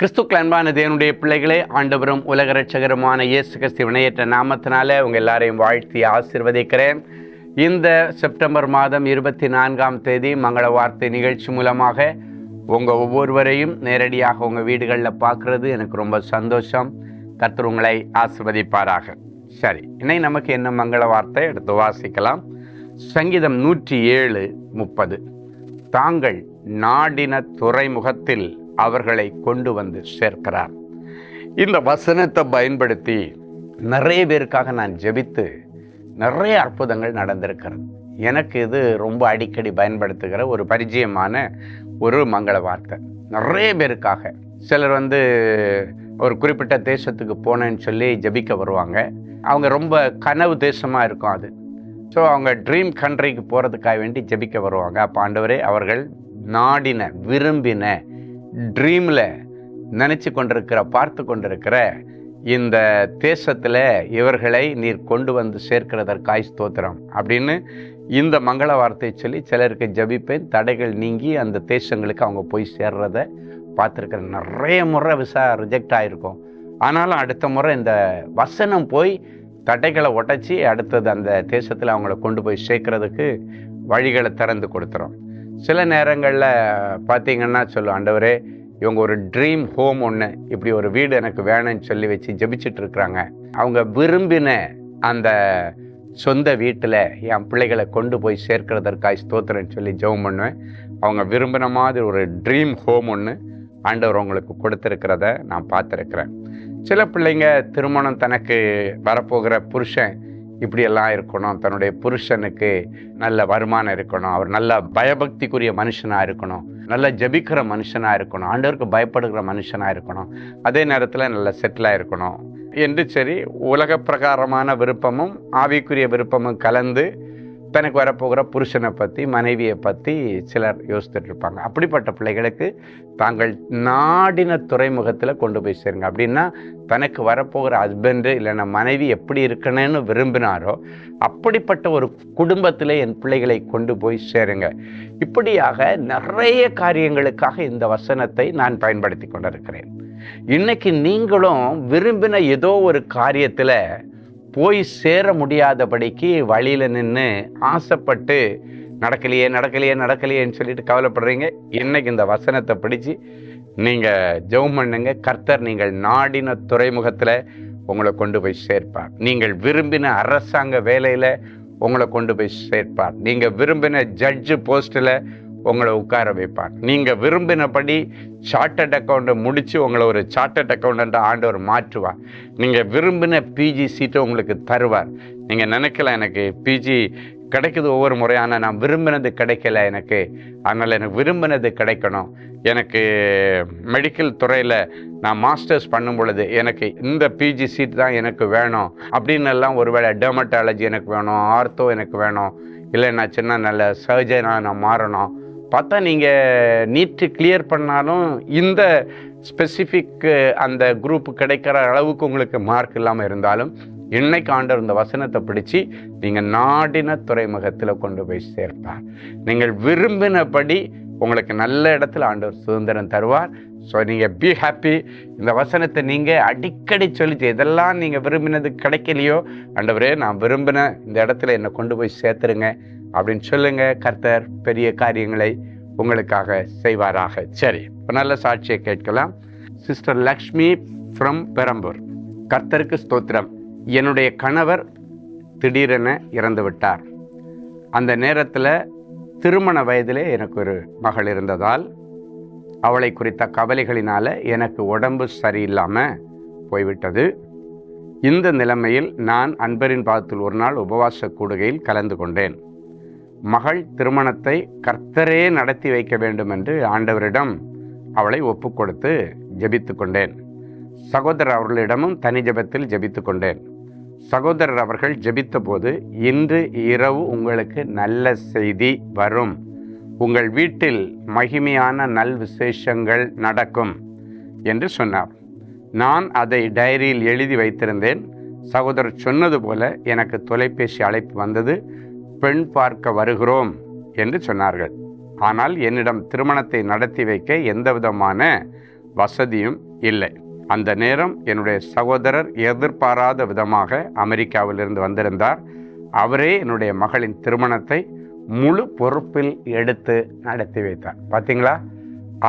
கிறிஸ்துக்கள் அன்பான தேவனுடைய பிள்ளைகளே, ஆண்டவரும் உலக இரட்சகருமான இயேசு கிறிஸ்து வினையேற்ற நாமத்தினால உங்கள் எல்லாரையும் வாழ்த்தி ஆசீர்வதிக்கிறேன். இந்த செப்டம்பர் மாதம் 24ஆம் தேதி மங்கள வார்த்தை நிகழ்ச்சி மூலமாக உங்கள் ஒவ்வொருவரையும் நேரடியாக உங்கள் வீடுகளில் பார்க்குறது எனக்கு ரொம்ப சந்தோஷம். கர்த்தர் உங்களை ஆசீர்வதிப்பாராக. சரி, இன்னைக்கு நமக்கு என்ன மங்கள வார்த்தை எடுத்து வாசிக்கலாம். சங்கீதம் 107:30. தாங்கள் நாடின துறைமுகத்தில் அவர்களை கொண்டு வந்து சேர்க்கிறார். இந்த வசனத்தை பயன்படுத்தி நிறைய பேருக்காக நான் ஜெபித்து நிறைய அற்புதங்கள் நடந்திருக்கிறது. எனக்கு இது ரொம்ப அடிக்கடி பயன்படுத்துகிற ஒரு பரிச்சயமான ஒரு மங்கள வார்த்தை. நிறைய பேருக்காக சிலர் ஒரு குறிப்பிட்ட தேசத்துக்கு போனேன்னு சொல்லி ஜெபிக்க வருவாங்க. அவங்க ரொம்ப கனவு தேசமாக இருக்கும் அது. ஸோ அவங்க ட்ரீம் கண்ட்ரிக்கு போகிறதுக்காக வேண்டி ஜெபிக்க வருவாங்க. அப்போ ஆண்டவரே, அவர்கள் நாடின விரும்பின ட்ரீமில் நினச்சி கொண்டிருக்கிற பார்த்து கொண்டிருக்கிற இந்த தேசத்தில் இவர்களை நீர் கொண்டு வந்து சேர்க்கிறதற்காய் ஸ்தோத்திரம் அப்படின்னு இந்த மங்கள வார்த்தையை சொல்லி சிலருக்கு ஜபிப்பேன். தடைகள் நீங்கி அந்த தேசங்களுக்கு அவங்க போய் சேர்றத பார்த்துருக்கிறேன். நிறைய முறை ரிஜெக்ட் ஆகிருக்கும். ஆனாலும் அடுத்த முறை இந்த வசனம் போய் தடைகளை உடைச்சி அடுத்தது அந்த தேசத்தில் அவங்கள கொண்டு போய் சேர்க்கறதுக்கு வழிகளை திறந்து கொடுத்துரும். சில நேரங்களில் பார்த்திங்கன்னா சொல்லும், ஆண்டவரே, இவங்க ஒரு ட்ரீம் ஹோம் ஒன்று, இப்படி ஒரு வீடு எனக்கு வேணும்னு சொல்லி வச்சு ஜெபிச்சுட்டு இருக்கிறாங்க. அவங்க விரும்பின அந்த சொந்த வீட்டில் என் பிள்ளைகளை கொண்டு போய் சேர்க்கிறதற்காக ஸ்தோத்திரன்னு சொல்லி ஜெபம் பண்ணுவேன். அவங்க விரும்பின மாதிரி ஒரு ட்ரீம் ஹோம் ஒன்று ஆண்டவர் அவங்களுக்கு கொடுத்துருக்கிறத நான் பார்த்துருக்கிறேன். சில பிள்ளைங்க திருமணம், தனக்கு வரப்போகிற புருஷன் இப்படியெல்லாம் இருக்கணும், தன்னுடைய புருஷனுக்கு நல்ல வருமானம் இருக்கணும், அவர் நல்ல பயபக்திக்குரிய மனுஷனாக இருக்கணும், நல்ல ஜபிக்கிற மனுஷனாக இருக்கணும், ஆண்டவருக்கு பயப்படுகிற மனுஷனாக இருக்கணும், அதே நேரத்தில் நல்ல செட்டிலாக இருக்கணும் என்று சரி உலக பிரகாரமான விருப்பமும் ஆவிக்குரிய விருப்பமும் கலந்து தனக்கு வரப்போகிற புருஷனை பற்றி, மனைவியை பற்றி சிலர் யோசித்துட்டு இருப்பாங்க. அப்படிப்பட்ட பிள்ளைகளுக்கு தாங்கள் நாடின துறைமுகத்தில் கொண்டு போய் சேருங்க. அப்படின்னா தனக்கு வரப்போகிற ஹஸ்பண்டு இல்லைன்னா மனைவி எப்படி இருக்கணும்னு விரும்பினாரோ அப்படிப்பட்ட ஒரு குடும்பத்தில் என் பிள்ளைகளை கொண்டு போய் சேருங்க. இப்படியாக நிறைய காரியங்களுக்காக இந்த வசனத்தை நான் பயன்படுத்தி கொண்டிருக்கிறேன். இன்னைக்கு நீங்களும் விரும்பின ஏதோ ஒரு காரியத்தில் போய் சேர முடியாதபடிக்கு வழியில் நின்று ஆசைப்பட்டு நடக்கலையேன்னு சொல்லிட்டு கவலைப்படுறீங்க. இன்னைக்கு இந்த வசனத்தை பிடிச்சி நீங்கள் ஜெபம் பண்ணுங்க. கர்த்தர் நீங்கள் நாடின துறைமுகத்தில் உங்களை கொண்டு போய் சேர்ப்பார். நீங்கள் விரும்பின அரசாங்க வேலையில் உங்களை கொண்டு போய் சேர்ப்பார். நீங்கள் விரும்பின ஜட்ஜு போஸ்ட்டில் உங்களை உட்கார வைப்பார். நீங்கள் விரும்பினபடி சார்ட்டர்ட் அக்கௌண்ட்டை முடித்து உங்களை ஒரு சார்ட்டர்ட் அக்கௌண்டண்ட்டாக ஆண்டவர் மாற்றுவார். நீங்கள் விரும்பின பிஜி சீட்டை உங்களுக்கு தருவார். நீங்கள் நினைக்கல, எனக்கு பிஜி கிடைக்குது ஒவ்வொரு முறையான, நான் விரும்பினது கிடைக்கல எனக்கு, அதனால் எனக்கு விரும்பினது கிடைக்கணும். எனக்கு மெடிக்கல் துறையில் நான் மாஸ்டர்ஸ் பண்ணும் பொழுது எனக்கு இந்த பிஜி சீட் தான் எனக்கு வேணும் அப்படின்னு எல்லாம், ஒருவேளை டெர்மட்டாலஜி எனக்கு வேணும், ஆர்த்தோ எனக்கு வேணும், இல்லை நான் சின்ன நல்ல சர்ஜனாக நான் மாறணும். பார்த்தா நீங்கள் நீட்டு கிளியர் பண்ணாலும் இந்த ஸ்பெசிஃபிக் அந்த குரூப் கிடைக்கிற அளவுக்கு உங்களுக்கு மார்க் இல்லாமல் இருந்தாலும் இன்னைக்கு ஆண்டவர் இந்த வசனத்தை பிடிச்சி நீங்கள் நாடின துறைமுகத்தில் கொண்டு போய் சேர்ப்பார். நீங்கள் விரும்பினபடி உங்களுக்கு நல்ல இடத்துல ஆண்டவர் சுதந்திரம் தருவார். ஸோ நீங்கள் பி ஹாப்பி. இந்த வசனத்தை நீங்கள் அடிக்கடி சொல்லிச்சு, எதெல்லாம் நீங்கள் விரும்பினது கிடைக்கலையோ, ஆண்டவரே, நான் விரும்பின இந்த இடத்துல என்னை கொண்டு போய் சேர்த்துருங்க அப்படின்னு சொல்லுங்க. கர்த்தர் பெரிய காரியங்களை உங்களுக்காக செய்வாராக. சரி, இப்போ நல்ல சாட்சியை கேட்கலாம். Sister Lakshmi from Perambur. கர்த்தருக்கு ஸ்தோத்திரம். என்னுடைய கணவர் திடீரென இறந்து விட்டார். அந்த நேரத்தில் திருமண வயதிலே எனக்கு ஒரு மகள் இருந்ததால் அவளை குறித்த கவலைகளினால் எனக்கு உடம்பு சரியில்லாமல் போய்விட்டது. இந்த நிலைமையில் நான் அன்பரின் பாதத்தில் ஒரு நாள் உபவாச கூடுகையில் கலந்து கொண்டேன். மகள் திருமணத்தை கர்த்தரே நடத்தி வைக்க வேண்டும் என்று ஆண்டவரிடம் அவளை ஒப்பு கொடுத்து ஜெபித்து கொண்டேன். சகோதரர் அவர்களிடமும் தனி ஜெபத்தில் ஜெபித்து கொண்டேன். சகோதரர் அவர்கள் ஜெபித்த போது, இன்று இரவு உங்களுக்கு நல்ல செய்தி வரும், உங்கள் வீட்டில் மகிமையான நல் விசேஷங்கள் நடக்கும் என்று சொன்னார். நான் அதை டைரியில் எழுதி வைத்திருந்தேன். சகோதரர் சொன்னது போல எனக்கு தொலைபேசி அழைப்பு வந்தது. பெண் பார்க்க வருகிறோம் என்று சொன்னார்கள். ஆனால் என்னிடம் திருமணத்தை நடத்தி வைக்க எந்த விதமான வசதியும் இல்லை. அந்த நேரம் என்னுடைய சகோதரர் எதிர்பாராத விதமாக அமெரிக்காவிலிருந்து வந்திருந்தார். அவரே என்னுடைய மகளின் திருமணத்தை முழு பொறுப்பில் எடுத்து நடத்தி வைத்தார். பார்த்தீங்களா,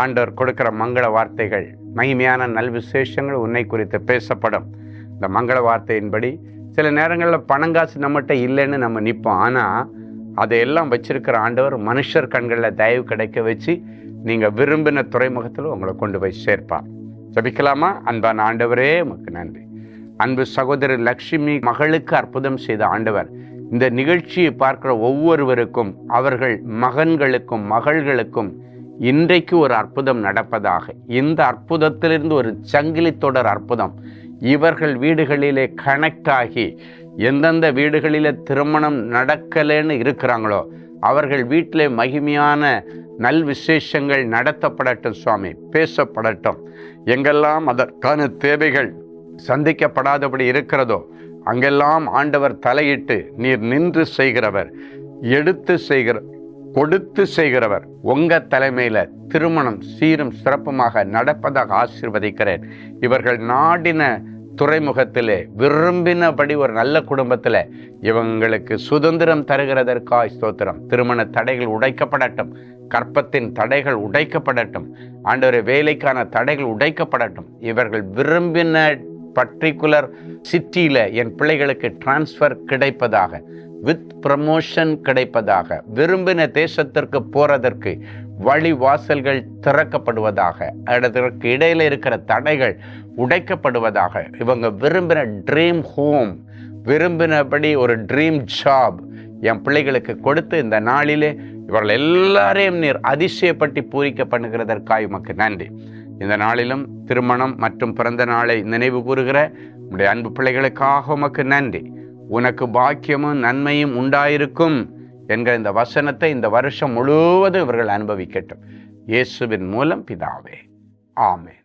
ஆண்டவர் கொடுக்கிற மங்கள வார்த்தைகள், மகிமையான நல்விசேஷங்கள் உன்னை குறித்து பேசப்படும். இந்த மங்கள வார்த்தையின்படி சில நேரங்களில் பணங்காசு நம்மகிட்ட இல்லைன்னு நம்ம நிற்போம். ஆனால் அதையெல்லாம் வச்சிருக்கிற ஆண்டவர் மனுஷர் கண்களில் தயவு கிடைக்க வச்சு நீங்கள் விரும்பின துறைமுகத்தில் உங்களை கொண்டு போய் சேர்ப்பார். ஜெபிக்கலாமா? அன்பான ஆண்டவரே, உமக்கு நன்றி. அன்பு சகோதரி லக்ஷ்மி மகளுக்கு அற்புதம் செய்த ஆண்டவர் இந்த நிகழ்ச்சியை பார்க்கிற ஒவ்வொருவருக்கும், அவர்கள் மகன்களுக்கும் மகள்களுக்கும் இன்றைக்கு ஒரு அற்புதம் நடப்பதாக. இந்த அற்புதத்திலிருந்து ஒரு சங்கிலி தொடர் அற்புதம் இவர்கள் வீடுகளிலே கனெக்ட் ஆகி, எந்தெந்த வீடுகளிலே திருமணம் நடக்கலைன்னு இருக்கிறாங்களோ அவர்கள் வீட்டிலே மகிமையான நல் விசேஷங்கள் நடத்தப்படட்டும். சுவாமி, பேசப்படட்டும். எங்கெல்லாம் அதற்கான தேவைகள் சந்திக்கப்படாதபடி இருக்கிறதோ அங்கெல்லாம் ஆண்டவர் தலையிட்டு நீர் நின்று செய்கிறவர், எடுத்து செய்கிறவர், கொடுத்து செய்கிறவர். உங்கள் தலைமையில் திருமணம் சீரும் சிறப்புமாக நடப்பதாக ஆசீர்வதிக்கிறேன். இவர்கள் நாடின துறைமுகத்திலே விரும்பினபடி ஒரு நல்ல குடும்பத்தில் இவங்களுக்கு சுதந்திரம் தருகிறதற்காய் ஸ்தோத்திரம். திருமண தடைகள் உடைக்கப்படட்டும், கற்பத்தின் தடைகள் உடைக்கப்படட்டும், ஆண்டவரே வேலைக்கான தடைகள் உடைக்கப்படட்டும். இவர்கள் விரும்பின பர்டிகுலர் சிட்டியில் என் பிள்ளைகளுக்கு டிரான்ஸ்ஃபர் கிடைப்பதாக, வித் ப்ரமோஷன் கிடைப்பதாக, விரும்பின தேசத்திற்கு போறதற்கு வழி வாசல்கள் திறக்கப்படுவதாக, அதற்கு இடையில இருக்கிற தடைகள் உடைக்கப்படுவதாக. இவங்க விரும்பின ட்ரீம் ஹோம், விரும்பினபடி ஒரு ட்ரீம் ஜாப் என் பிள்ளைகளுக்கு கொடுத்து இந்த நாளிலே இவர்கள் எல்லாரையும் நீர் அதிசயப்பட்டு பூரிக்க பண்ணுகிறதற்காக உமக்கு நன்றி. இந்த நாளிலும் திருமணம் மற்றும் பிறந்த நாளை நினைவு கூறுகிற உடைய அன்பு பிள்ளைகளுக்காக உமக்கு நன்றி. உனக்கு பாக்கியமும் நன்மையும் உண்டாயிருக்கும் என்கிற இந்த வசனத்தை இந்த வருஷம் முழுவதும் இவர்கள் அனுபவிக்கட்டும். இயேசுவின் மூலம் பிதாவே, ஆமென்.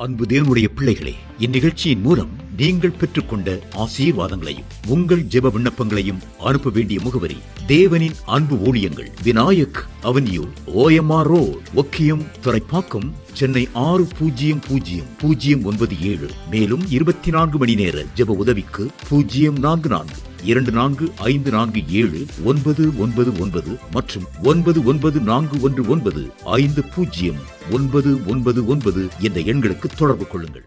அன்பு தேவனுடைய பிள்ளைகளே, இந்நிகழ்ச்சியின் மூலம் நீங்கள் பெற்றுக்கொண்ட ஆசீர்வாதங்களையும் உங்கள் ஜெப விண்ணப்பங்களையும் அனுப்ப வேண்டிய முகவரி: தேவனின் அன்பு ஊழியங்கள், Vinayak avenue, OMR road, Okkiyam, Thoraipakkam, Chennai 600097. மேலும் 24 மணி நேர ஜெப உதவிக்கு 04424547999 மற்றும் 9941150999 என்ற எண்களுக்கு தொடர்பு கொள்ளுங்கள்.